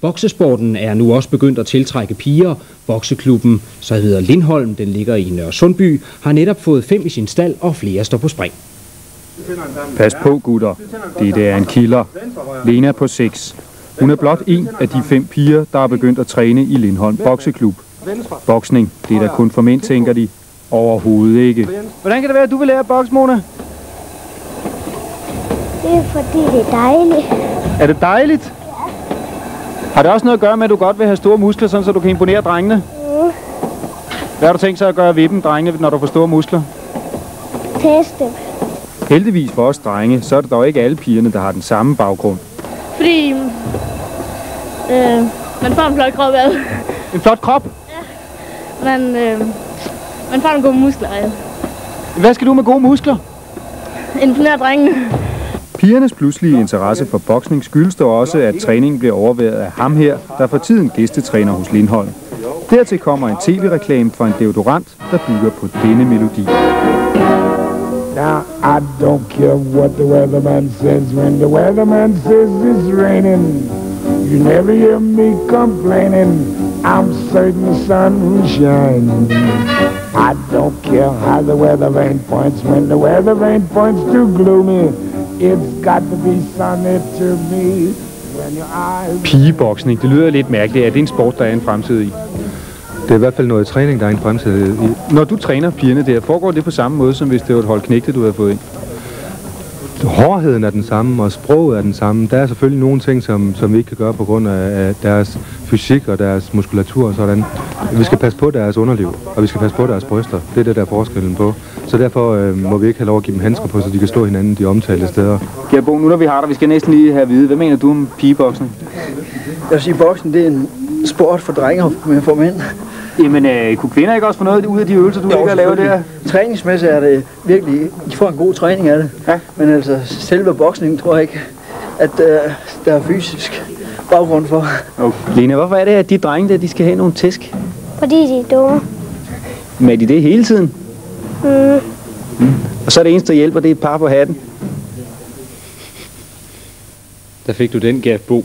Boksesporten er nu også begyndt at tiltrække piger. Bokseklubben, så hedder Lindholm, den ligger i Nørresundby, har netop fået 5 i sin stald, og flere står på spring. Pas på, gutter. Det er en killer. Lena på 6. Hun er blot en af de 5 piger, der er begyndt at træne i Lindholm Bokseklub. Boksning, det er da kun for mænd, tænker de. Overhovedet ikke. Hvordan kan det være, at du vil lære at bokse, Mona? Det er fordi, det er dejligt. Er det dejligt? Har det også noget at gøre med, at du godt vil have store muskler, sådan så du kan imponere drengene? Hvad har du tænkt sig at gøre ved dem, drengene, når du får store muskler? Teste. Heldigvis for os drenge, så er det dog ikke alle pigerne, der har den samme baggrund. Fordi man får en flot krop ad. En flot krop? Ja. Man får nogle gode muskler ad. Hvad skal du med gode muskler? Imponere drengene. Pigernes pludselige interesse for boksning skyldes dog også, at træningen bliver overværet af ham her, der for tiden gæstetræner hos Lindholm. Dertil kommer en tv-reklame for en deodorant, der bygger på denne melodi. Now I don't care what the weatherman says when the weatherman says it's raining. You never hear me complaining. I'm certain the sun will shine. I don't care how the weather vane points when the weather vane points too gloomy. It's got to be sunny to me. Pigeboksning, det lyder lidt mærkeligt. Er det en sport, der er en fremtid i? Det er i hvert fald noget træning, der er en fremtid i. Når du træner pigerne der, foregår det på samme måde, som hvis det var et hold knægte, du havde fået ind? Hårdheden er den samme, og sproget er den samme. Der er selvfølgelig nogle ting, som vi ikke kan gøre på grund af deres fysik og deres muskulatur og sådan. Vi skal passe på deres underliv, og vi skal passe på deres bryster. Det er det, der er forskellen på. Så derfor må vi ikke have lov at give dem handsker på, så de kan slå hinanden de omtalte steder. Ja, Bo, nu når vi har dig, vi skal næsten lige have at vide. Hvad mener du om pigeboksning? Jeg vil sige, boksen det er en sport for drenge og for mænd. Jamen, kunne kvinder ikke også få noget ud af de øvelser, du ligger og laver der? Træningsmæssigt er det virkelig, de får en god træning af det. Ja. Men altså, selve boksningen tror jeg ikke, at der er fysisk baggrund for. Okay. Lena, hvorfor er det, at de drenge der, de skal have nogle tæsk? Fordi de er dumme. Men er de det hele tiden? Og så er det eneste, der hjælper, det er et par på hatten. Der fik du den, Gert Bo.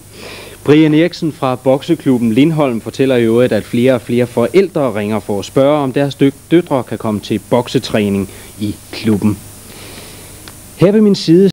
Brian Eriksen fra bokseklubben Lindholm fortæller i øvrigt, at flere og flere forældre ringer for at spørge, om deres døtre kan komme til boksetræning i klubben. Her ved min side